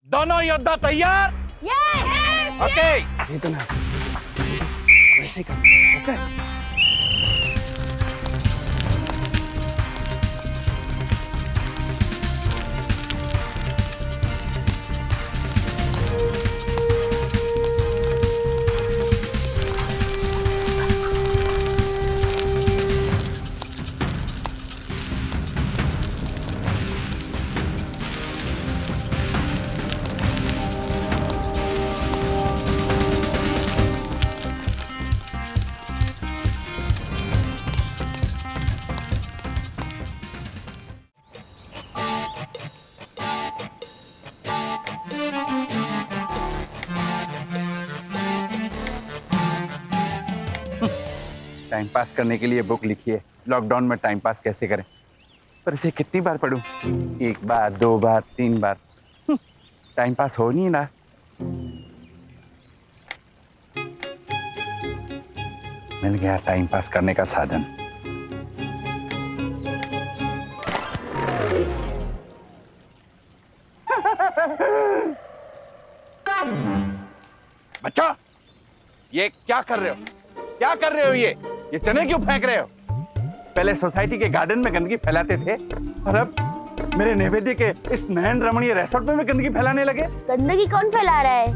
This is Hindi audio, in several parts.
दोनों योद्धा तैयार? यस। ओके। चेतना वैसे कर। ओके। टाइम पास करने के लिए बुक लिखी है, लॉकडाउन में टाइम पास कैसे करें, पर इसे कितनी बार पढूं? 1 बार, 2 बार, 3 बार, टाइम पास हो नहीं रहा। मिल गया टाइम पास करने का साधन। बच्चा, ये क्या कर रहे हो? क्या कर रहे हो? ये चने क्यों फेंक रहे हो? पहले सोसाइटी के गार्डन में गंदगी फैलाते थे और अब मेरे नैवेद्य के इस नयन रमणीय रिसोर्ट में भी गंदगी फैलाने लगे। गंदगी कौन फैला रहा है?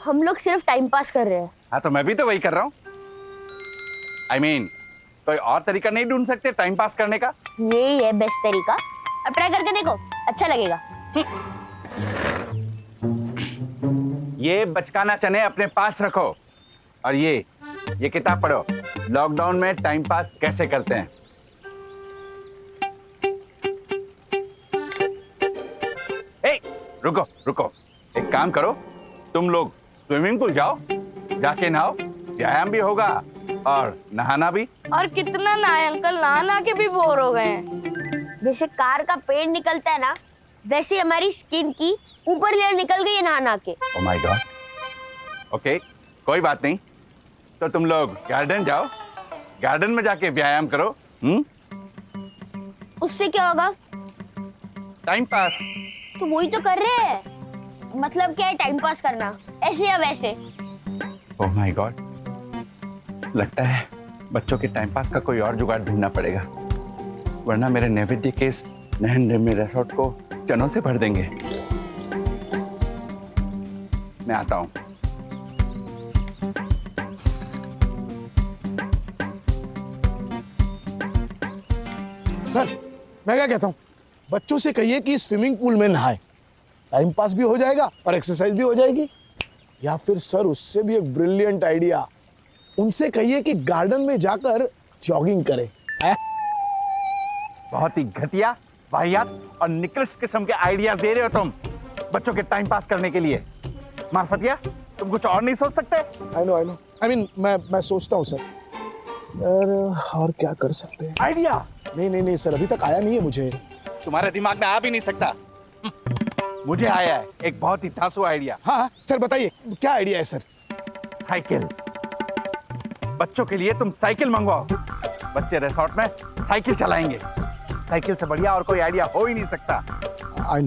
हम लोग सिर्फ टाइम पास कर रहे हैं। हाँ, तो मैं भी तो वही कर रहा हूँ। I mean, कोई और तरीका नहीं ढूंढ सकते टाइम पास करने का? यही है बेस्ट तरीका। अब ट्राई करके देखो, अच्छा लगेगा। ये बचकाना चने अपने पास रखो और ये किताब पढ़ो, लॉकडाउन में टाइम पास कैसे करते हैं। ए, रुको रुको, एक काम करो, तुम लोग स्विमिंग पूल जाओ, जाके नहाओ, व्यायाम भी होगा और नहाना भी। और कितना नहाए अंकल, नहा के भी बोर हो गए हैं। जैसे कार का पेंट निकलता है ना, वैसे हमारी स्किन की ऊपर लेयर निकल गई है नहा के। Oh my God. ओके, कोई बात नहीं, तो तुम लोग गार्डन जाओ, गार्डन में जाके व्यायाम करो। उससे क्या होगा? Time pass. तो वही तो कर रहे हैं। मतलब क्या है टाइम पास करना, ऐसे या वैसे? ओह माय गॉड, लगता है बच्चों के टाइम पास का कोई और जुगाड़ ढूंढना पड़ेगा, वरना मेरे नैवेद्य के इस नयन रम्य रिसोर्ट को चनों से भर देंगे। मैं आता हूं। सर, मैं क्या कहता हूँ, बच्चों से कहिए कि स्विमिंग पूल में नहाए, टाइम पास भी हो जाएगा और एक्सरसाइज भी हो जाएगी। या फिर सर, उससे भी एक ब्रिलियंट आइडिया, उनसे कहिए कि गार्डन में जाकर जॉगिंग करें। बहुत ही घटिया, वाहियात और निकृष्ट किस्म के आइडियाज दे रहे हो तुम बच्चों के टाइम पास करने के लिए। मार्फतिया, तुम कुछ और नहीं सोच सकते? आई नो आई मीन मैं सोचता हूँ सर। सर, और क्या कर सकते हैं? आइडिया? नहीं सर, अभी तक आया नहीं है मुझे। तुम्हारे दिमाग में आ भी नहीं सकता। मुझे आया है एक बहुत ही धांसू आइडिया। हाँ सर, बताइए क्या आइडिया है सर? साइकिल। बच्चों के लिए तुम साइकिल मंगवाओ, बच्चे रिसोर्ट में साइकिल चलाएंगे। साइकिल से बढ़िया और कोई आइडिया हो ही नहीं सकता। आई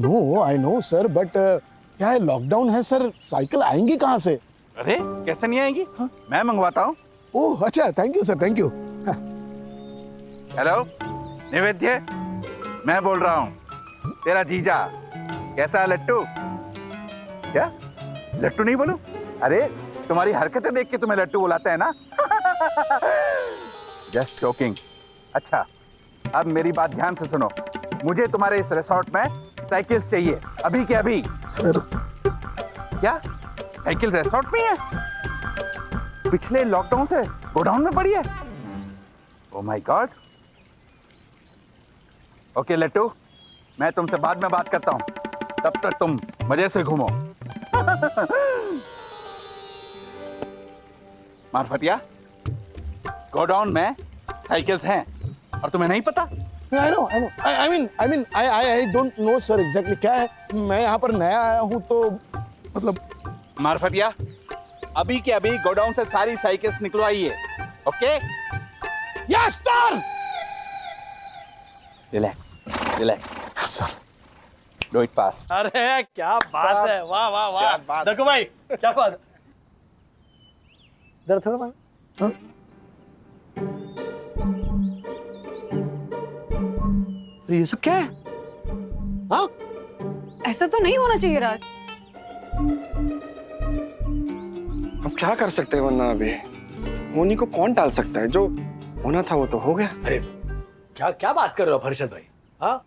नो सर, बट क्या है, लॉकडाउन है सर, साइकिल आएंगी कहाँ से? अरे कैसे नहीं आएंगी? हाँ? मैं मंगवाता हूँ। ओह अच्छा, thank you sir, thank you. Hello नैवेद्य, मैं बोल रहा हूँ, तेरा जीजा। कैसा है लट्टू? क्या लट्टू नहीं बोलूं? अरे तुम्हारी हरकतें देख के तुम्हें लट्टू बुलाते हैं ना। Just joking. अच्छा, अब मेरी बात ध्यान से सुनो, मुझे तुम्हारे इस रिसोर्ट में साइकिल चाहिए, अभी के अभी। सर, क्या साइकिल रिसोर्ट में है? पिछले लॉकडाउन से गोडाउन में पड़ी है? Oh my God. ओके लट्टू, मैं तुमसे बाद में बात करता हूं, तब तक तुम मजे से घूमो। मार्फतिया, गोडाउन में साइकिल्स हैं और तुम्हें नहीं पता? I know I don't know sir exactly क्या है। मैं यहाँ पर नया आया हूँ तो मतलब। मार्फतिया, अभी के अभी गोडाउन से सारी साइकिल्स निकलवाइए। Okay? Yes sir. Relax relax. Sir do it fast. अरे क्या बात है, वाह वाह क्या वाह। बात। देखो भाई क्या बात। इधर थोड़ा बात। हाँ? अरे ये सब क्या है? हाँ? ऐसा तो नहीं होना चाहिए राज। अब क्या कर सकते हैं, वरना अभी होनी को कौन टाल सकता है? जो होना था वो तो हो गया। अरे क्या क्या बात कर रहे हो आप हर्षद भाई? हाँ,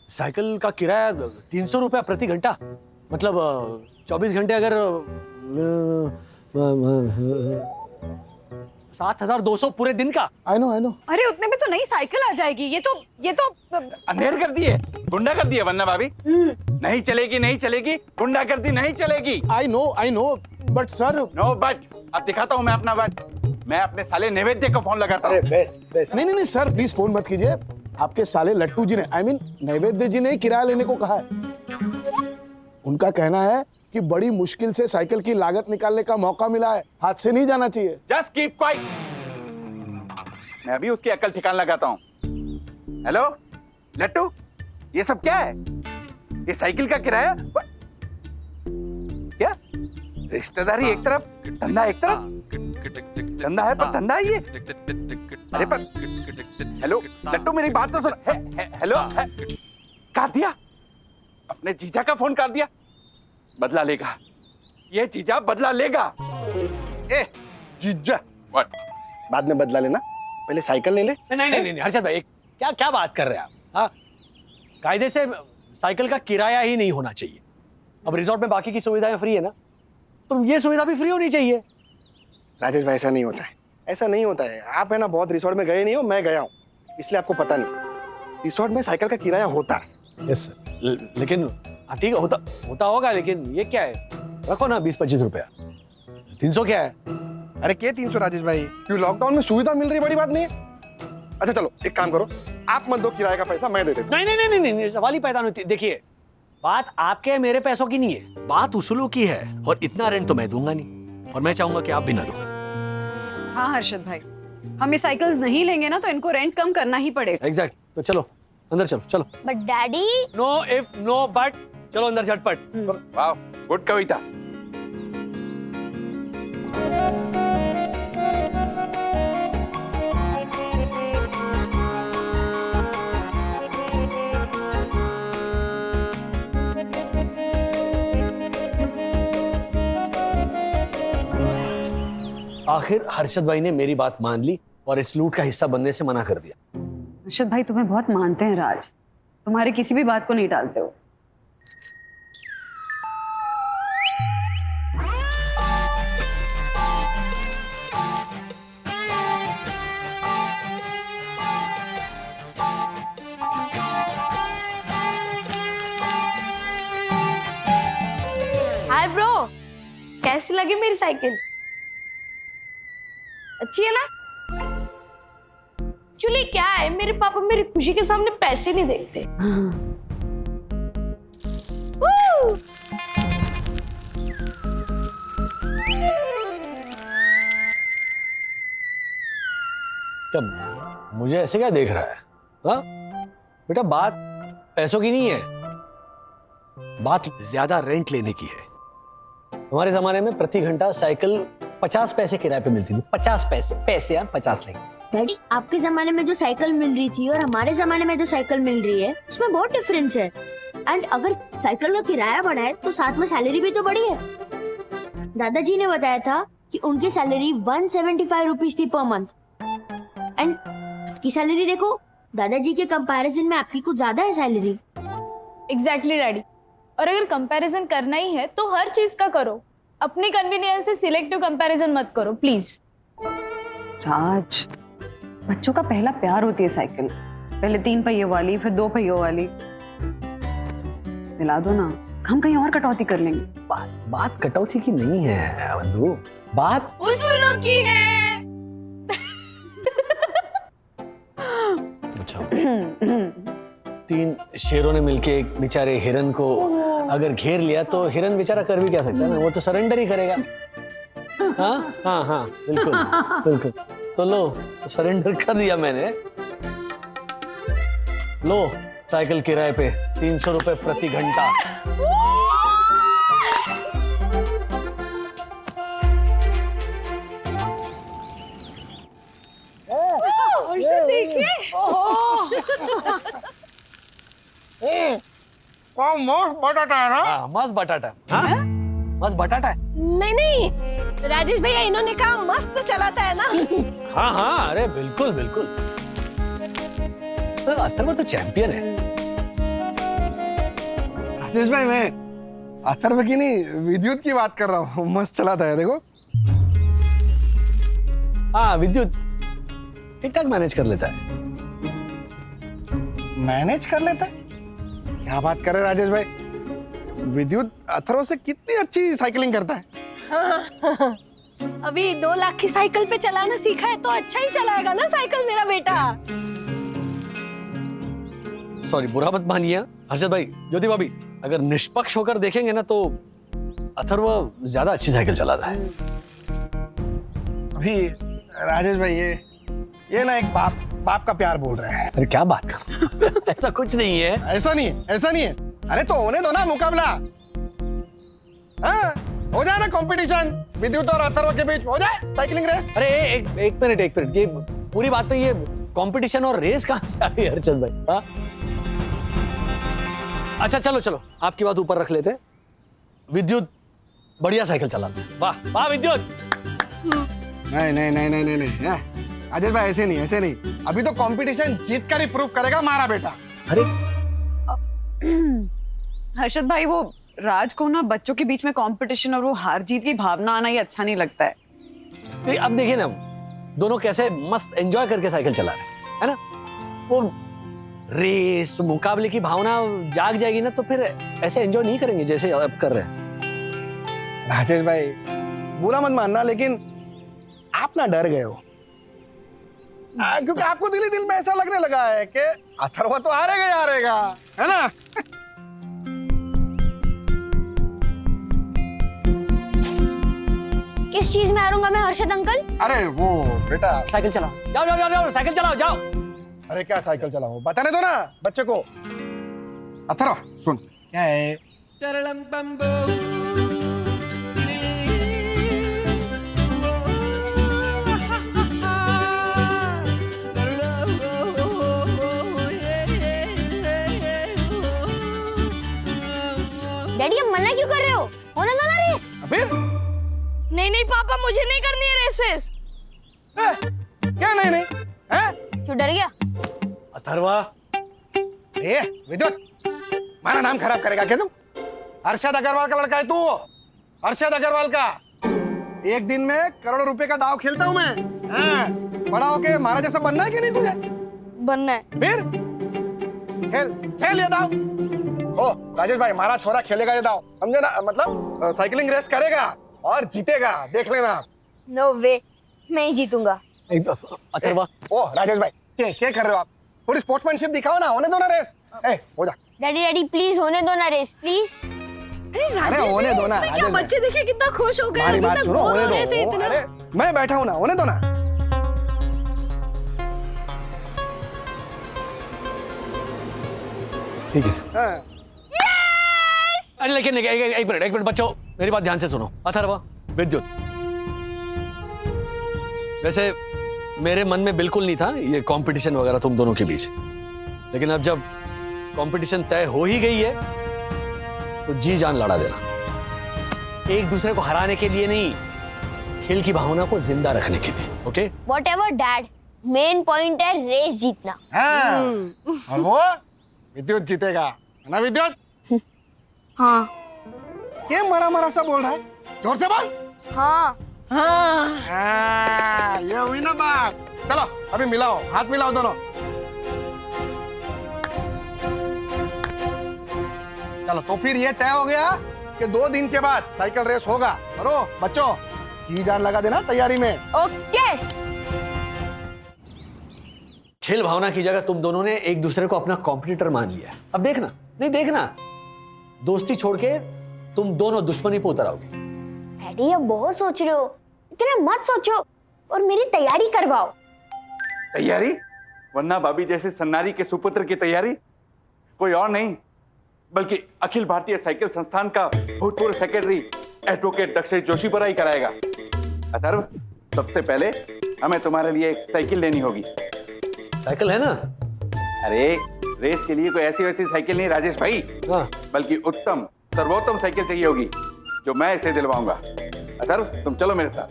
साइकिल का किराया 300 रुपया प्रति घंटा, मतलब 24 घंटे अगर 7,200 पूरे दिन का। आई नो अरे उतने में तो नई साइकिल आ जाएगी। ये तो अंधेर कर दिए, गुंडा कर दिए वरना भाभी। नहीं चलेगी, नहीं चलेगी, गुंडा कर दी, नहीं चलेगी। I know but sir. No but. अब दिखाता हूँ मैं अपना बट। मैं अपने साले नैवेद्य को फोन लगाता हूँ। बेस्ट। नहीं सर, प्लीज फोन मत कीजिए। आपके साले लट्टू जी ने, आई मीन नैवेद्य जी ने ही किराया लेने को कहा है। उनका कहना है कि बड़ी मुश्किल से साइकिल की लागत निकालने का मौका मिला है, हाथ से नहीं जाना चाहिए। Just keep quiet. मैं अभी उसकी अकल ठिकान लगाता हूँ। हेलो लट्टू, ये सब क्या है? ये साइकिल का किराया? क्या रिश्तेदारी एक तरफ, धंधा एक तरफ। धंधा है पर धंधा है ये। अरे पर हेलो लट्टू, मेरी बात तो सुन। हेलो काट दिया, अपने जीजा का फोन काट दिया। बदला लेगा ये जीजा, बदला लेगा। ए जीजा, व्हाट? बाद में बदला लेना, पहले साइकिल ले ले। नहीं हर्षद भाई, क्या क्या बात कर रहे हैं आप? हाँ, कायदे से साइकिल का किराया ही नहीं होना चाहिए। अब रिजॉर्ट में बाकी की सुविधाएं फ्री है ना, तो ये सुविधा भी फ्री होनी चाहिए। राजेश भाई, ऐसा नहीं होता है, ऐसा नहीं होता है। आप है ना बहुत रिसोर्ट में गए नहीं हो, मैं गया हूँ, इसलिए आपको पता नहीं। रिसोर्ट में साइकिल का किराया होता है। Yes sir. लेकिन ठीक है, होता होगा, लेकिन ये क्या है? रखो ना 20-25 रुपया। 300 क्या है? अरे क्या 300 राजेश भाई? क्यों लॉकडाउन में सुविधा मिल रही, बड़ी बात नहीं है। अच्छा चलो एक काम करो, आप मत दो किराए का पैसा, मैं दे देता हूं। नहीं, सवाल ही पैदा नहीं होती। देखिए, बात आपके मेरे पैसों की नहीं है, बात उसूलों की है। और इतना रेंट तो मैं दूंगा नहीं, और मैं चाहूंगा कि आप भी ना दो। हाँ हर्षद भाई, हम ये साइकिल नहीं लेंगे ना तो इनको रेंट कम करना ही पड़ेगा। एग्जैक्ट। तो चलो अंदर, चलो। But daddy. No if no but, चलो अंदर झटपट। वाह, गुड कविता। आखिर हर्षद भाई ने मेरी बात मान ली और इस लूट का हिस्सा बनने से मना कर दिया। हर्षद भाई तुम्हें बहुत मानते हैं राज, तुम्हारी किसी भी बात को नहीं टालते हो। हाय ब्रो, कैसी लगी मेरी साइकिल? अच्छी है ना? एक्चुअली क्या है, मेरे पापा मेरी खुशी के सामने पैसे नहीं देखते। Woo! क्या मुझे ऐसे क्या देख रहा है? हाँ बेटा, बात पैसों की नहीं है, बात ज्यादा रेंट लेने की है। हमारे जमाने में प्रति घंटा साइकिल 50 पैसे किराए पे मिलती थी। 50 पैसे यार, 50 नहीं। डैडी, आपके जमाने में जो साइकिल मिल रही थी और हमारे जमाने में जो साइकिल मिल रही है, उसमें बहुत डिफरेंस है। एंड अगर साइकिल का किराया बढ़ा है तो साथ में सैलरी भी तो बढ़ी है। दादाजी ने बताया था कि उनकी सैलरी 175 रुपीज थी पर मंथ। एंड की सैलरी देखो, दादाजी के कंपैरिजन में आपकी कुछ ज्यादा है सैलरी। Exactly daddy. और अगर कंपैरिजन करना ही है तो हर चीज का करो, अपनी कन्वीनियंस से सिलेक्टिव कंपैरिजन मत करो प्लीज। राज, बच्चों का पहला प्यार होती है साइकिल, पहले 3 पहियों वाली, फिर 2 पहियों वाली। दिला दो ना, हम कहीं और कटौती कर लेंगे। बात कटौती की नहीं है बंधु, बात उसूलों की है। अच्छा, 3 शेरों ने मिलके एक बेचारे हिरन को अगर घेर लिया तो हिरन बेचारा कर भी क्या सकता है ना, वो तो सरेंडर ही करेगा। हाँ, बिल्कुल। तो लो, सरेंडर कर दिया मैंने। लो साइकिल किराए पे। 300 रुपए प्रति घंटा। हाँ, मस्त बटाटा। हाँ? मस्त बटाटा है। नहीं नहीं, राजेश भैया इन्होंने कहा मस्त चलाता है ना। हाँ हाँ, अरे बिल्कुल बिल्कुल। तो अथर्व तो चैंपियन है। राजेश भाई, मैं अथर्व की नहीं, विद्युत की बात कर रहा हूँ। मस्त चलाता है, देखो। हाँ, विद्युत ठीक ठाक मैनेज कर लेता है। मैनेज कर लेता है? क्या बात कर रहे हैं राजेश भाई? विद्युत अथर्व से कितनी अच्छी साइकिलिंग करता है। अभी 2 लाख की साइकिल पे चलाना सीखा है तो अच्छा ही चलाएगा ना साइकिल मेरा बेटा। सॉरी, बुरा मत मानिए हर्षद भाई, ज्योति भाभी, अगर निष्पक्ष होकर देखेंगे ना तो अथर्व ज्यादा अच्छी साइकिल चलाता है। अभी राजेश भाई, ये ना एक बाप का प्यार बोल रहे हैं। अरे क्या बात कर ऐसा कुछ नहीं है। ऐसा नहीं है, ऐसा नहीं है। अरे तो होने दो ना मुकाबला। हाँ, हो जाए ना कंपटीशन विद्युत और अथर्व के बीच, हो जाए साइकिलिंग रेस। अरे एक मिनट, ये पूरी बात पे ये कंपटीशन और रेस कहां से आ गई हर्षद भाई? हाँ? अच्छा चलो आपकी बात ऊपर रख लेते। विद्युत बढ़िया साइकिल चलाती है। वाह वाह विद्युत। नहीं। राजेश भाई, ऐसे नहीं। अभी तो कंपटीशन जीत कर ही प्रूव करेगा हमारा बेटा। अरे हर्षद भाई, वो राज को ना बच्चों के बीच में कंपटीशन और वो हार जीत की भावना आना ही अच्छा नहीं लगता है। अब देखिए ना, दोनों कैसे मस्त एंजॉय करके साइकिल चला रहे हैं, है ना? वो रेस मुकाबले की भावना जाग जाएगी ना तो फिर ऐसे एंजॉय नहीं करेंगे जैसे अब कर रहे हैं। राजेश भाई, बुरा मत मानना, लेकिन आप ना डर गए हो। क्योंकि आपको दिल ही दिल में ऐसा लगने लगा है कि अथर्व तो हारेगा, है ना? किस चीज में हारूंगा मैं हर्षद अंकल? अरे वो बेटा, साइकिल चलाओ, जाओ साइकिल चलाओ जाओ। अरे क्या साइकिल चलाओ, बताने दो ना बच्चे को। अथर्व सुन, क्या है? डैडी, अब मना क्यों कर रहे हो? होने दो ना रेस। फिर नहीं पापा, मुझे नहीं करनी है रेस। क्या नहीं है? क्यों डर गया? अथर्वा, ए विद्युत, हमारा नाम खराब करेगा क्या तू? अरशद अग्रवाल का लड़का है तू, अरशद अग्रवाल का। एक दिन में करोड़ों रुपए का दाव खेलता हूं मैं। हाँ, बड़ा होके हमारा जैसा बनना है कि नहीं तुझे? बनना है। फिर खेल ये दाव। ओ राजेश भाई, हमारा छोरा खेलेगा ये दाव, समझे ना? मतलब साइकिलिंग रेस करेगा और जीतेगा, देख लेना। नो वे, मैं ही जीतूंगा। अथर्वा। ओ राजेश भाई, क्या कर रहे हो आप? थोड़ी स्पोर्ट्समैनशिप दिखाओ ना, होने दो ना रेस। हो जा। डैडी प्लीज होने दो ना रेस, प्लीज। अरे होने दो ना। क्या बच्चे देखे कितना खुश हो गए, हमारी अभी बात तक सुनो, बोर होने हो रहे थे दो। इतना। अरे मैं बैठा हूं ना, होने दो ना। ठीक है। हाँ। अरे लेकिन एक मिनट बच्चों, मेरी बात ध्यान से सुनो। अथर्वा, विद्युत, वैसे मेरे मन में बिल्कुल नहीं था ये कंपटीशन वगैरह तुम दोनों के बीच, लेकिन अब जब कंपटीशन तय हो ही गई है तो जी जान लड़ा देना। एक दूसरे को हराने के लिए नहीं, खेल की भावना को जिंदा रखने के लिए। Okay? Whatever dad, main point है रेस जीतना। हाँ। और वो विद्युत जीतेगा, है ना विद्युत? हाँ। क्या मरा सा बोल रहा है? जोर से बोल। हाँ। ये हुई ना बात। चलो अभी मिलाओ, हाथ मिलाओ दोनों। चलो तो फिर ये तय हो गया कि 2 दिन के बाद साइकिल रेस होगा। करो बच्चों, जी जान लगा देना तैयारी में। ओके। खेल भावना की जगह तुम दोनों ने एक दूसरे को अपना कॉम्पिटिटर मान लिया। अब देखना, नहीं देखना, दोस्ती छोड़ के तुम दोनों दुश्मनी पे उतर आओगे। डैडी अब बहुत सोच रहे हो, इतना मत सोचो और मेरी तैयारी करवाओ। तैयारी? वरना भाभी जैसे सन्नारी के सुपुत्र की तैयारी? कोई और नहीं, बल्कि अखिल भारतीय साइकिल संस्थान का भूतपूर्व सेक्रेटरी एडवोकेट दक्षेश जोशी पर ही कराएगा। अथर्व, सबसे पहले हमें तुम्हारे लिए एक साइकिल लेनी होगी। साइकिल है ना? अरे रेस के लिए कोई ऐसी वैसी साइकिल नहीं राजेश भाई, हाँ। बल्कि उत्तम सर्वोत्तम साइकिल चाहिए होगी जो मैं इसे दिलवाऊंगा। अथर्व, तुम चलो मेरे साथ।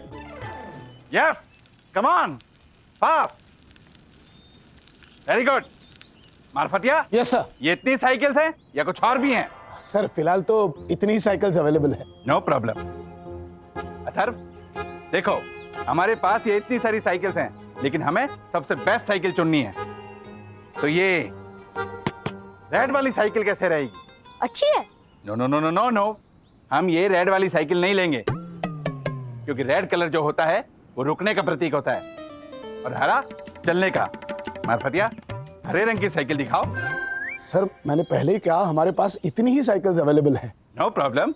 Yes, come on, fast, very good. Marfatiya, yes sir. ये इतनी साइकिल्स हैं या कुछ और भी हैं? सर फिलहाल तो इतनी ही साइकिल्स अवेलेबल है। No problem. अथर्व, देखो हमारे पास ये इतनी सारी साइकिल्स हैं, लेकिन हमें सबसे बेस्ट साइकिल चुननी है। तो ये रेड वाली साइकिल कैसे रहेगी? अच्छी है। No no no no no no, हम ये रेड वाली साइकिल नहीं लेंगे, क्योंकि रेड कलर जो होता है वो रुकने का प्रतीक होता है और हरा चलने का। मार्फतिया, हरे रंग की साइकिल दिखाओ। सर मैंने पहले ही कहा हमारे पास इतनी ही साइकिल्स अवेलेबल है। नो प्रॉब्लम,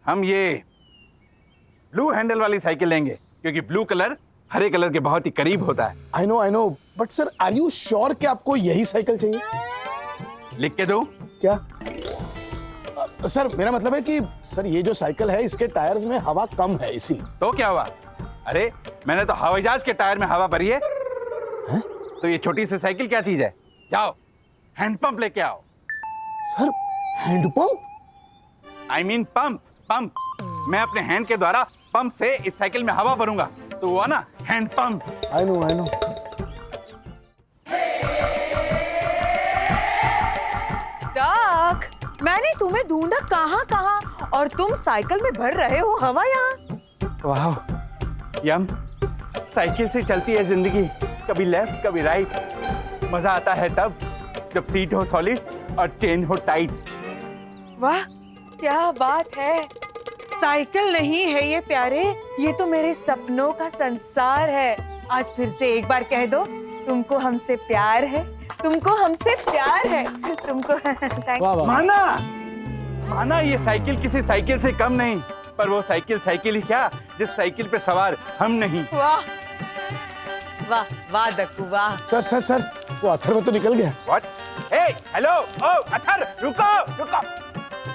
हम ये ब्लू हैंडल वाली साइकिल लेंगे, क्योंकि ब्लू कलर हरे कलर के बहुत ही करीब होता है। I know, but sir are you sure कि आपको यही साइकिल चाहिए? लिख के दूं? क्या? सर मेरा मतलब है कि सर ये जो साइकिल है इसके टायर्स में हवा कम है इसीलिए। तो क्या हुआ? अरे मैंने तो हवाई जहाज के टायर में हवा भरी है। तो ये छोटी सी साइकिल क्या चीज है? जाओ हैंडपंप लेके आओ। Sir handpump? I mean pump, pump. मैं अपने हैंड के द्वारा पंप से इस साइकिल में हवा भरूंगा, तो हुआ ना hand pump. I know. Duck, मैंने तुम्हें ढूंढा कहाँ और तुम साइकिल में भर रहे हो हवा यहाँ। वाह यम, साइकिल से चलती है जिंदगी, कभी लेफ्ट कभी राइट। मजा आता है तब जब सीट हो सॉलिड और चेन हो टाइट। वाह क्या बात है। साइकिल नहीं है ये प्यारे, ये तो मेरे सपनों का संसार है। आज फिर से एक बार कह दो, तुमको हमसे प्यार है, तुमको हमसे प्यार है, तुमको। वाह वाह। माना माना, ये साइकिल किसी साइकिल से कम नहीं, पर वो साइकिल साइकिल ही क्या जिस साइकिल पे सवार हम नहीं। वाह वाह वाह दक्कू वाह। सर वो अथर्व तो निकल गया। व्हाट? हे हेलो, ओ अथर्व, रुको।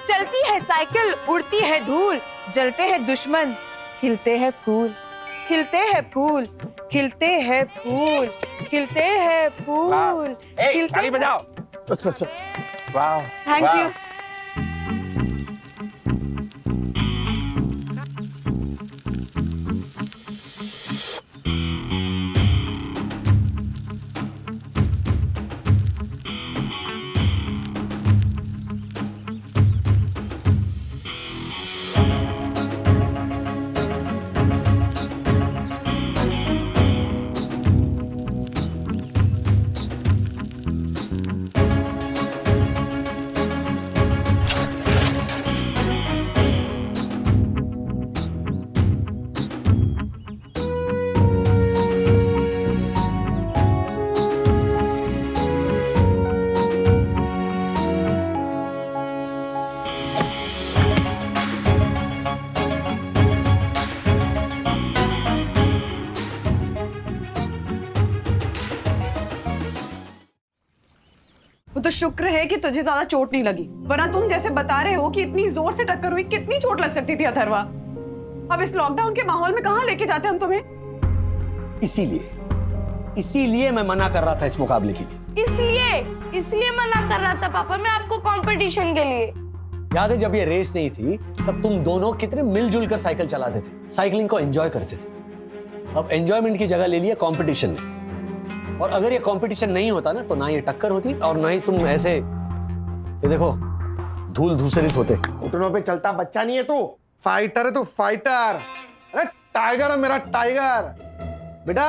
चलती है साइकिल, उड़ती है धूल, जलते हैं दुश्मन, खिलते हैं फूल, खिलते हैं फूल, खिलते हैं फूल, खिलते हैं फूल, ताली बजाओ। सर वाह, थैंक यू। वो तो शुक्र है कि तुझे ज्यादा चोट नहीं लगी, वरना तुम जैसे बता रहे हो कि इतनी जोर से टक्कर हुई, कितनी चोट लग सकती थी अथर्वा। अब इस लॉकडाउन के माहौल में कहाँ लेके जाते हम तुम्हें? इसीलिए मैं मना कर रहा था इस मुकाबले के लिए। इसलिए मना कर रहा था पापा मैं आपको कंपटीशन के लिए। याद है जब ये रेस नहीं थी तब तुम दोनों कितने मिलजुल कर साइकिल चलाते थे, साइकिलिंग को एंजॉय करते थे। अब एंजॉयमेंट की जगह ले लिया कंपटीशन ने, और अगर ये कंपटीशन नहीं होता ना तो ना ये टक्कर होती और ना ही तुम ऐसे ये देखो धूल धूसरित होते। घुटनों पे चलता बच्चा नहीं है तू, फाइटर है तू, फाइटर। अरे टाइगर है मेरा टाइगर। बेटा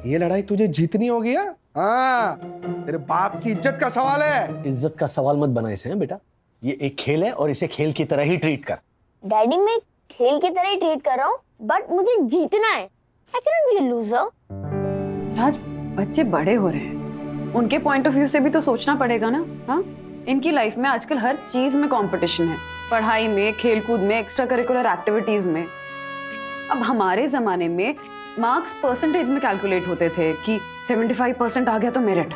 ये लड़ाई तुझे जीतनी होगी। हाँ, तेरे बाप की इज्जत का सवाल है। इज्जत का सवाल मत बना इसे बेटा, ये एक खेल है और इसे खेल की तरह ही ट्रीट कर। डैडी मैं खेल की तरह ही ट्रीट कर रहा हूँ, बट मुझे जीतना है। I can be a loser. Raj, बच्चे बड़े हो रहे हैं, उनके पॉइंट ऑफ व्यू से भी तो सोचना पड़ेगा ना। हाँ, इनकी लाइफ में आजकल हर चीज में कंपटीशन है, पढ़ाई में, खेलकूद में, एक्स्ट्रा करिकुलर एक्टिविटीज में। अब हमारे जमाने में मार्क्स परसेंटेज में कैलकुलेट होते थे कि 75% आ गया तो मेरिट,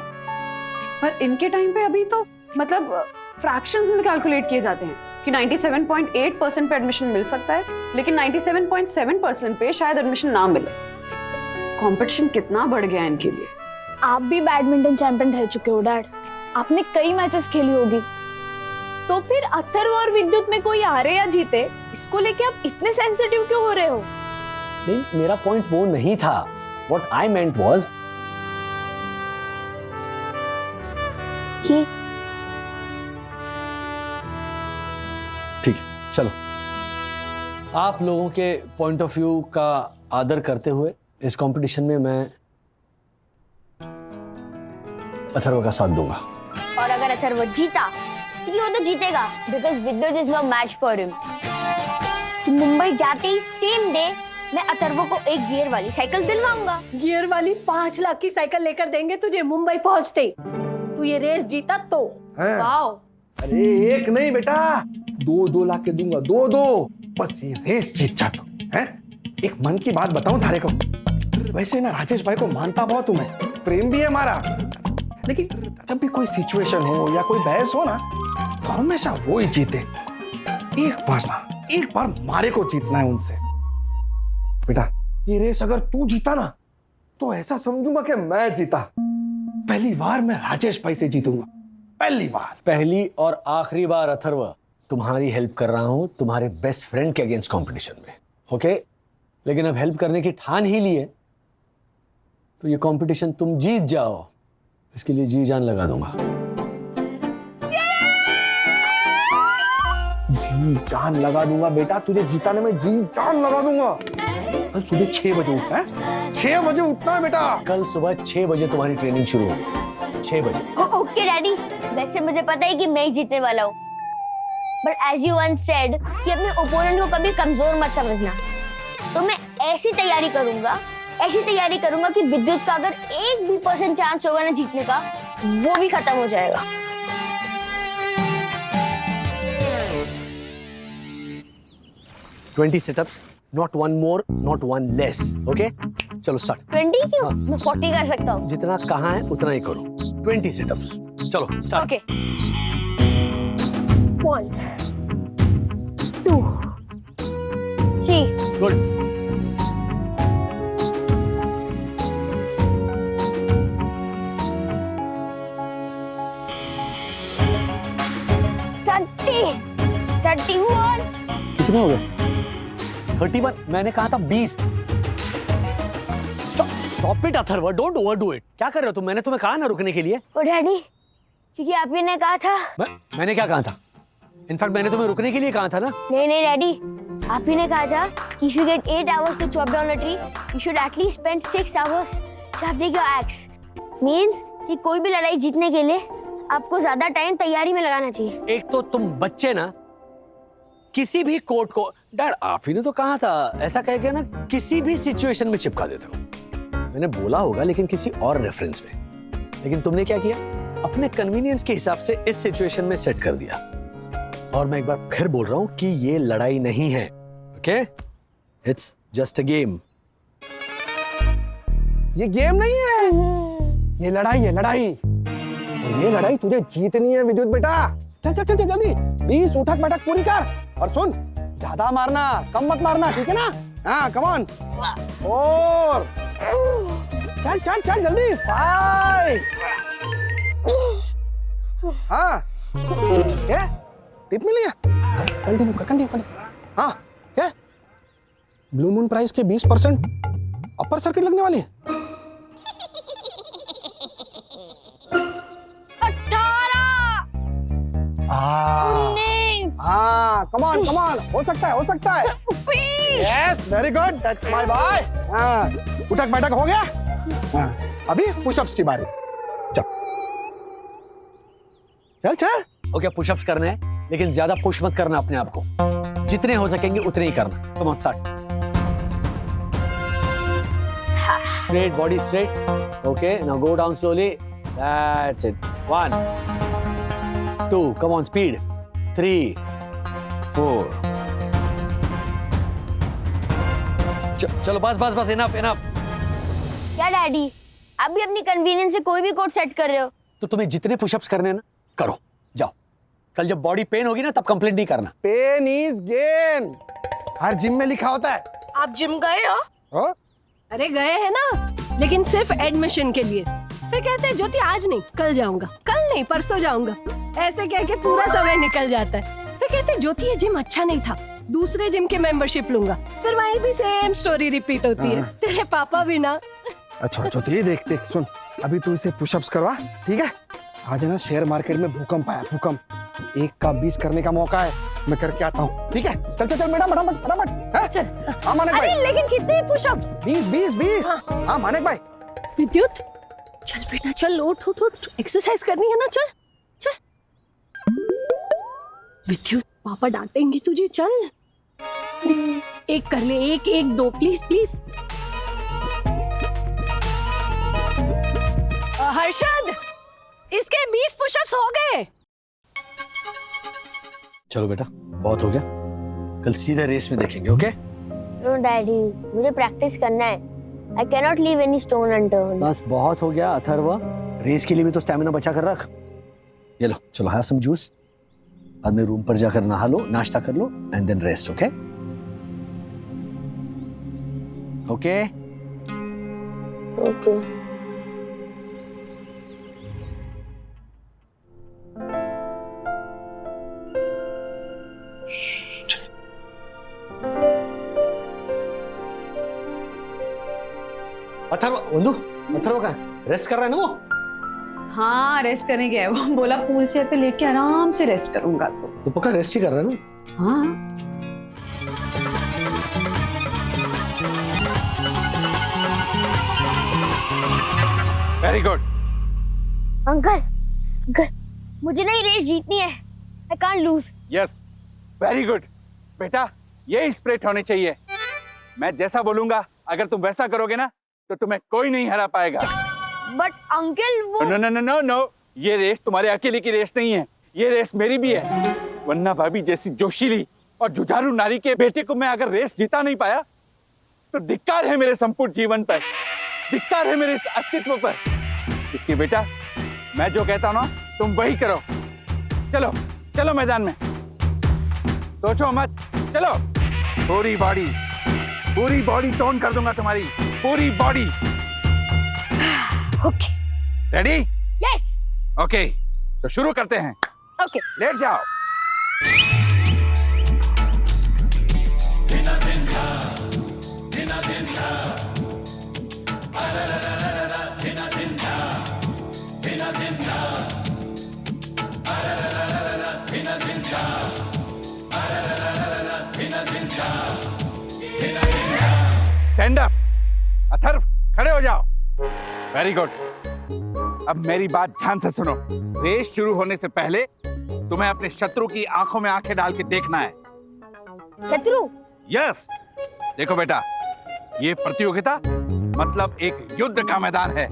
पर इनके टाइम पे अभी तो मतलब फ्रैक्शंस में कैलकुलेट किए जाते हैं कि 97.8% पे एडमिशन मिल सकता है, लेकिन 97.7% पे शायद एडमिशन ना मिले। कंपटीशन कितना बढ़ गया है इनके लिए। आप भी बैडमिंटन चैंपियन रह चुके हो डैड, आपने कई मैचेस खेली होगी, तो फिर अथर्व और विद्युत में कोई हारे या जीते, इसको लेके आप इतने सेंसिटिव क्यों हो रहे हो? नहीं, मेरा पॉइंट वो नहीं था। What I meant was ये ठीक है, चलो आप लोगों के पॉइंट ऑफ व्यू का आदर करते हुए इस कंपटीशन में मैं अथर्व का साथ दूंगा। और अगर अथर्व जीता तो वो तो जीतेगा, because Vidyut is no match for him. Mumbai जाते ही सेम डे मैं अथर्व को एक गियर वाली साइकिल दिलवाऊंगा। गियर वाली 5 लाख की साइकिल लेकर देंगे तुझे मुंबई पहुंचते। तू ये रेस जीता तो हैं? वाओ। अरे एक नहीं बेटा, 2-2 लाख के दूंगा, 2-2, बस ये रेस जीत जा तो है। एक मन की बात बताऊं थारे को, वैसे ना राजेश भाई को मानता बहुत हूं मैं, प्रेम भी है हमारा, लेकिन जब भी कोई सिचुएशन हो या कोई बहस हो ना, तो हमेशा वो ही जीते। एक बार मारे को जीतना है उनसे। बेटा ये रेस अगर तू जीता ना, तो ऐसा समझूंगा कि मैं जीता। पहली बार मैं राजेश भाई से जीतूंगा, पहली बार। पहली और आखिरी बार अथर्व तुम्हारी हेल्प कर रहा हूं तुम्हारे बेस्ट फ्रेंड के अगेंस्ट कंपटीशन में, ओके? लेकिन अब हेल्प करने की ठान ही ली है, तो ये कंपटीशन तुम जीत जाओ, इसके लिए जी जान लगा दूंगा। जी जान लगा दूंगा बेटा, तुझे जीताने में जी जान लगा दूंगा। कल सुबह 6 बजे उठना है, 6 बजे उठना है बेटा। कल सुबह 6 बजे तुम्हारी ट्रेनिंग शुरू होगी, 6 बजे। ओके डैडी, वैसे मुझे पता है कि मैं ही जीतने वाला हूँ, but as you once said कि अपने ओपोनेंट को कभी कमजोर मत समझना, तो मैं ऐसी तैयारी करूंगा कि विद्युत का अगर 1% चांस होगा ना जीतने का, वो भी खत्म हो जाएगा। Twenty sit-ups, not one more, not one less, okay? चलो स्टार्ट। 20 क्यों? हाँ। मैं 40 कर सकता हूँ। जितना कहाँ है उतना ही करो। 20 सिटअप्स, चलो स्टार्ट। Okay 1 2 3 good. कितने हो गए? 31। मैंने कहा था 20। Stop it Atharva, don't overdo it. क्या कर रहे हो तुम? मैंने तुम्हें कहा ना रुकने के लिए। ओ डैडी, क्योंकि आप ही ने कहा था। मैंने क्या कहा था? इनफैक्ट मैंने तुम्हें रुकने के लिए कहा था ना। नहीं डैडी, आप ही ने कहा था कि if you get 8 hours to chop down a tree, you should at least spend 6 hours sharpening your axe. Means कि कोई भी लड़ाई जीतने के लिए आपको ज्यादा टाइम तैयारी में लगाना चाहिए। एक तो तुम बच्चे ना किसी भी कोर्ट को, डैड आप ही ने तो कहा था, ऐसा कह के ना किसी भी सिचुएशन में चिपका देते हो। मैंने बोला होगा लेकिन किसी और रेफरेंस में, लेकिन तुमने क्या किया? अपने कन्वीनियंस के हिसाब से इस सिचुएशन में सेट कर दिया। और मैं एक बार फिर बोल रहा हूं कि ये लड़ाई नहीं है, okay? It's just a game. ये गेम नहीं है, ये लड़ाई है, लड़ाई। और ये लड़ाई तुझे जीतनी है विद्युत बेटा। चल चल चल चल जल्दी 20 उठक बैठक पूरी कर। और सुन, ज्यादा मारना, कम मत मारना, ठीक है ना? हाँ कम ऑन। और चल चल चल जल्दी 5। हाँ क्या टिप मिली है? कंटिन्यू कर, कंटिन्यू कर। हाँ क्या ब्लू मून प्राइस के 20% अपर सर्किट लगने वाली है। 19। हाँ कम ऑन, हो सकता है, हो सकता है। Yes very good, that's my boy. हाँ उठक बैठक हो गया। हाँ, अभी पुशअप्स की बारी। चल चल चल। ओके पुशअप्स करने हैं, लेकिन ज्यादा पुश मत करना अपने आप को, जितने हो सकेंगे उतने ही करना। Come on start. Straight, body straight. Okay now go down slowly, that's it. 1 2 come on speed. 3 4 चलो बस बस बस, इनफ इनफ। क्या डैडी, आप भी अपनी कन्वीनियंस से कोई भी कोड सेट कर रहे हो? तो तुम्हें जितने पुशअप्स करने हैं ना करो, कल जब बॉडी पेन होगी ना तब कंप्लेंट नहीं करना। पेन इज गेन, हर जिम में लिखा होता है। आप जिम गए हो? हो? अरे गए हैं ना, लेकिन सिर्फ एडमिशन के लिए। फिर कहते हैं ज्योति आज नहीं कल जाऊंगा, कल नहीं परसों जाऊंगा, ऐसे कह के पूरा समय निकल जाता है। फिर कहते हैं ज्योति ये जिम अच्छा नहीं था, दूसरे जिम के मेंबरशिप लूंगा। फिर वहीं भी सेम स्टोरी रिपीट होती है। तेरे पापा भी ना। अच्छा ज्योति देख देख सुन, अभी तू इसे पुशअप्स करवा, ठीक है? आज है ना शेयर मार्केट में भूकंप आया, भूकंप। 1 का 20 करने का मौका है, मैं करके आता हूँ, ठीक है? चल चल चल बेटा, फटाफट फटाफट। चल। हाँ मानिक अरे भाई, लेकिन कितने पुशअप्स? 20। हाँ मानिक भाई। विद्युत चल बेटा चल, उठ उठ उठ, एक्सरसाइज करनी है ना, चल चल। विद्युत पापा डांटेंगे तुझे, चल। अरे एक कर ले, एक एक 2 प्लीज प्लीज। हर्षद इसके 20 पुशअप्स हो गए। चलो बेटा बहुत हो गया, कल सीधे रेस में देखेंगे। ओके नो डैडी, मुझे प्रैक्टिस करना है। I can not leave any stone unturned. बस बहुत हो गया अथर्व, रेस के लिए भी तो स्टैमिना बचा कर रख। ये लो चलो, हैव सम जूस, बाद में रूम पर जाकर नहा लो, नाश्ता कर लो and then rest. Okay okay okay. Atharv, Vandu, Atharv कहाँ है? रेस्ट कर रहा है ना वो? हाँ रेस्ट करने गया है वो, बोला पूल चेयर पे लेट के आराम से रेस्ट करूंगा। तो पक्का रेस्ट ही कर रहा है ना? हाँ वेरी गुड। अंकल मुझे नहीं रेस जीतनी है। I can't loose. Yes very good बेटा, ये स्प्रिट होनी चाहिए। मैं जैसा बोलूंगा अगर तुम वैसा करोगे ना तो तुम्हें कोई नहीं हरा पाएगा। बट अंकल वो no no no no no, ये रेस तुम्हारे अकेले की रेस नहीं है, ये रेस मेरी भी है। वन्ना भाभी जैसी जोशीली और जुझारू नारी के बेटे को मैं अगर रेस जीता नहीं पाया तो धिक्कार है मेरे संपूर्ण जीवन पर, धिक्कार है मेरे इस अस्तित्व पर। इसलिए बेटा मैं जो कहता हूं ना तुम वही करो। चलो चलो मैदान में, सोचो मत, चलो। पूरी बॉडी टोन कर दूंगा तुम्हारी, पूरी body. Okay ready? Yes okay तो शुरू करते हैं। ओके लेट जाओ। Stand up. अथर्व खड़े हो जाओ। Very good. अब मेरी बात ध्यान से सुनो। रेस शुरू होने से पहले तुम्हें अपने शत्रु की आंखों में आंखें डाल के देखना है। शत्रु? यस। देखो बेटा, ये प्रतियोगिता मतलब एक युद्ध का मैदान है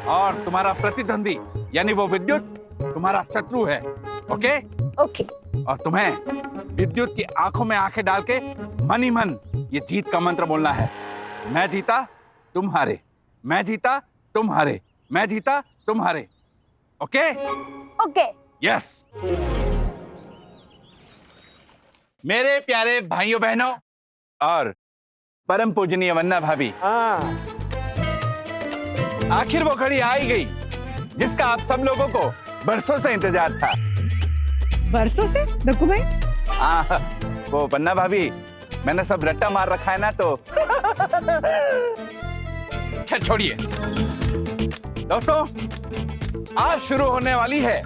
और तुम्हारा प्रतिद्वंदी यानी वो विद्युत तुम्हारा शत्रु है। Okay okay. और तुम्हें विद्युत की आंखों में आंखें डाल के मन ही मन ये जीत का मंत्र बोलना है। मैं जीता तुम हारे, मैं जीता तुम हारे, मैं जीता तुम हारे। Okay okay. यस। मेरे प्यारे भाइयों बहनों और परम पूजनीय वन्ना भाभी, आखिर वो घड़ी आ ही गई जिसका आप सब लोगों को बरसों से इंतजार था। बरसों से दक्कू भाई? वो वन्ना भाभी, मैंने सब रट्टा मार रखा है ना तो खैर छोड़िए। दोस्तों आज शुरू होने वाली है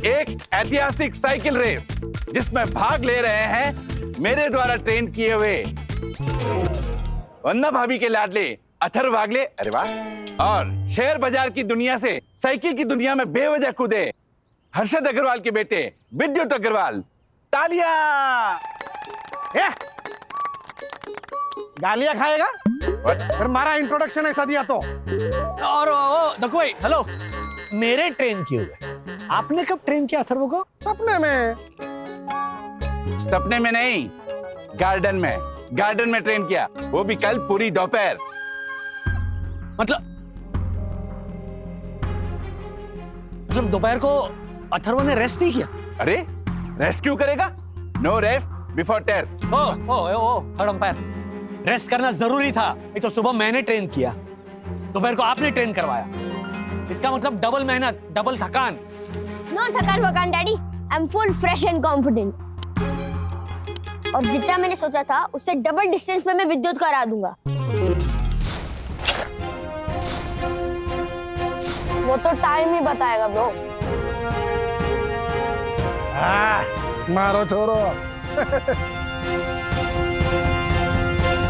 एक ऐतिहासिक साइकिल रेस जिसमें भाग ले रहे हैं मेरे द्वारा ट्रेन किए हुए वन्ना भाभी के लाडले अथर्व वागले, अरे वाह, और शेयर बाजार की दुनिया से साइकिल की दुनिया में बेवजह कूदे हर्षद अग्रवाल के बेटे विद्युत अग्रवाल। तालियां। गालियां खाएगा? फिर मारा इंट्रोडक्शन ऐसा दिया तो। और देखो भाई, हेलो, मेरे ट्रेन किए हुए आपने कब ट्रेन किया अथर्व को? सपने में। सपने में नहीं, गार्डन में ट्रेन किया, वो भी कल पूरी दोपहर। मतलब दोपहर को अथर्व ने रेस्ट नहीं किया? अरे रेस्ट क्यों करेगा? No rest before test. ओ ओ ओ थर्ड अंपायर, रेस्ट करना जरूरी था। एक तो सुबह मैंने ट्रेन किया, दोपहर को आपने ट्रेन करवाया। इसका मतलब डबल मेहनत, डबल थकान। नो थकान वकान daddy, I am full fresh and confident. और जितना मैंने सोचा था उससे डबल डिस्टेंस में मैं विद्युत करा दूंगा। वो तो टाइम ही बताएगा ब्रो। मारो छोरो।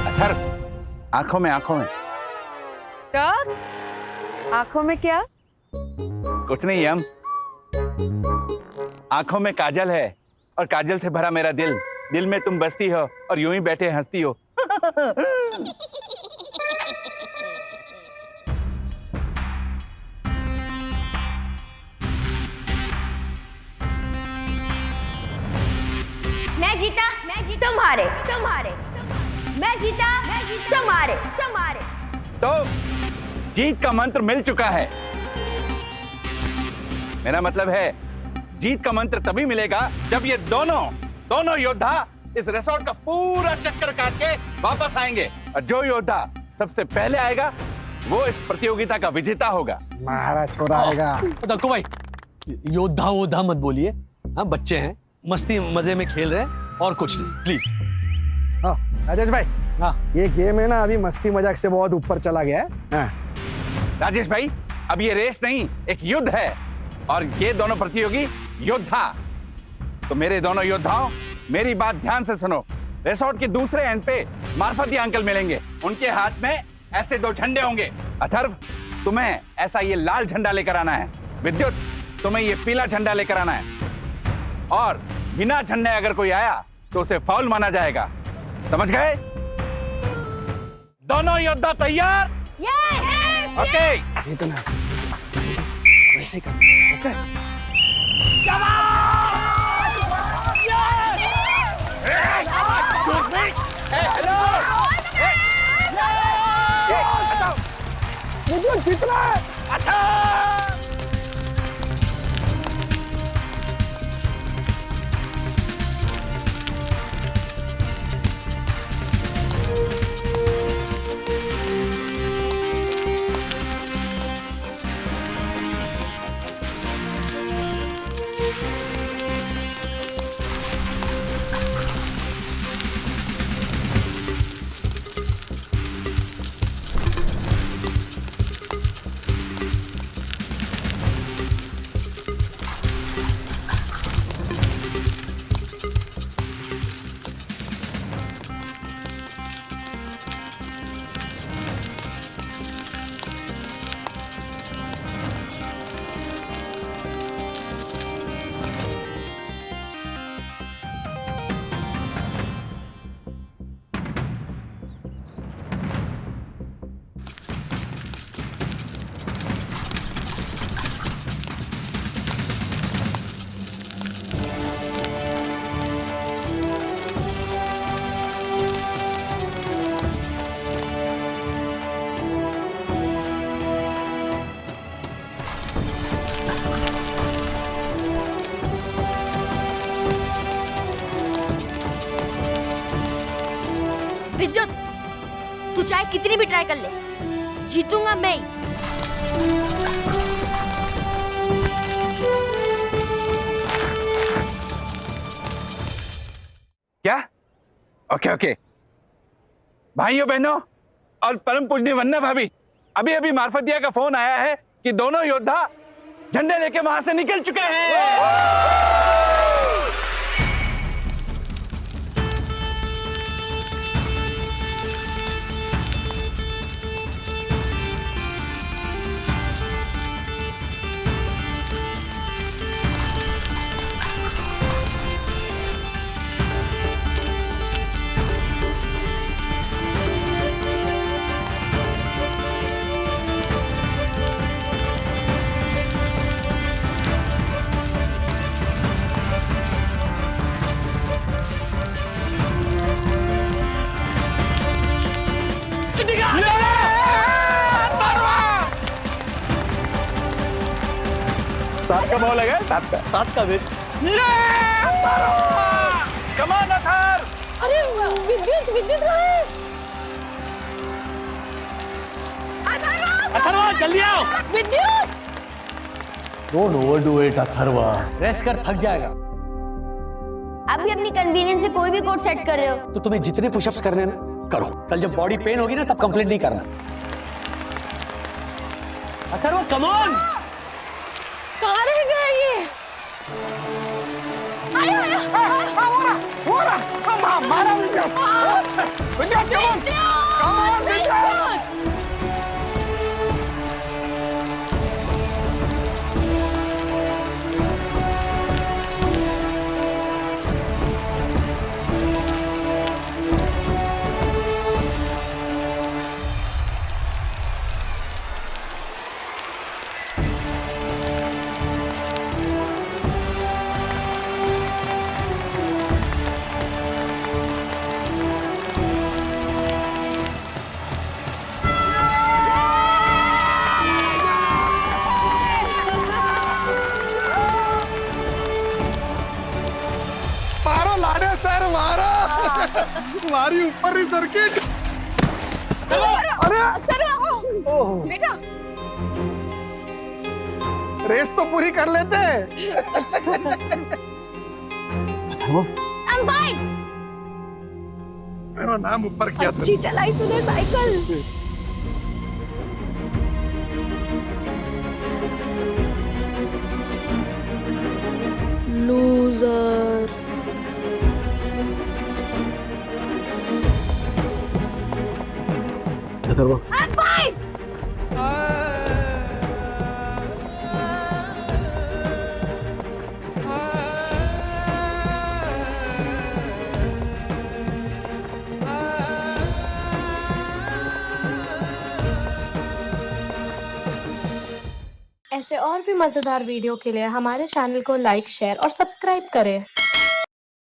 अथर्व, आंखों में आंखों में। क्या? आंखों में क्या? कुछ नहीं यम, आंखों में काजल है और काजल से भरा मेरा दिल। दिल में तुम बसती हो और यूं ही बैठे हंसती हो। मैं जीता तुम हारे, मैं जीता तुम हारे। तो जीत का मंत्र मिल चुका है। मेरा मतलब है जीत का मंत्र तभी मिलेगा जब ये दोनों योद्धा इस रिसोर्ट का पूरा चक्कर काट के वापस आएंगे, और जो योद्धा सबसे पहले आएगा वो इस प्रतियोगिता का विजेता होगा। मारा छोरा आएगा। दक्कू भाई, योद्धा वोद्धा मत बोलिए। हाँ, बच्चे हैं, मस्ती मजे में खेल रहे हैं और कुछ नहीं, प्लीज। हाँ राजेश भाई, हाँ ये गेम है ना अभी मस्ती मजाक से बहुत ऊपर चला गया है। हाँ। राजेश भाई, अब ये रेस नहीं, एक युद्ध है, और ये दोनों प्रतियोगी योद्धा। तो मेरे दोनों योद्धाओं, मेरी बात ध्यान से सुनो। रिसोर्ट के दूसरे एंड पे मार्फती अंकल मिलेंगे। उनके हाथ में ऐसे 2 झंडे होंगे। अथर्व, तुम्हें ऐसा ये लाल झंडा लेकर आना है। विद्युत, तुम्हें ये पीला झंडा लेकर आना है। और बिना झंडे अगर कोई आया तो उसे फाउल माना जाएगा। समझ गए? दोनों योद्धा तैयार? यस! ओके। जीतना वैसे कर। ओके। विद्युत जीतना है। विद्युत, तू चाहे कितनी भी ट्राई कर ले, जीतूंगा मैं ही। क्या? ओके ओके भाइयों बहनों और परम पूजनीय वन्ना भाभी, अभी अभी मार्फतिया का फोन आया है कि दोनों योद्धा झंडे लेके वहां से निकल चुके हैं। सात का बॉल है, 7 का। 7 का विकेट। कमान अथर। अरे विद्युत विद्युत कहाँ है? अथर्वा जल्दी आओ। विद्युत don't overdo it Atharva, rest कर, थक जाएगा। आप भी अपनी कन्वीनियंस से कोई भी कोड सेट कर रहे हो। तो तुम्हें जितने पुशअप्स करने हैं ना करो, कल जब बॉडी पेन होगी ना तब कंप्लेंट नहीं करना। Atharva come on. कहाँ रह गया ये? आया आया मारा विद्युत। विद्युत come on, विद्युत। मारो लाडे सर, मारो। मारी ऊपर ही सर्किट। अरे ओह, बेटा रेस तो पूरी कर लेते। I'm fine. मेरा नाम ऊपर किया था। अच्छी चलाई तूने cycle. Loser. Atharva I'm fine. ऐसे और भी मजेदार वीडियो के लिए हमारे चैनल को लाइक, शेयर और सब्सक्राइब करें।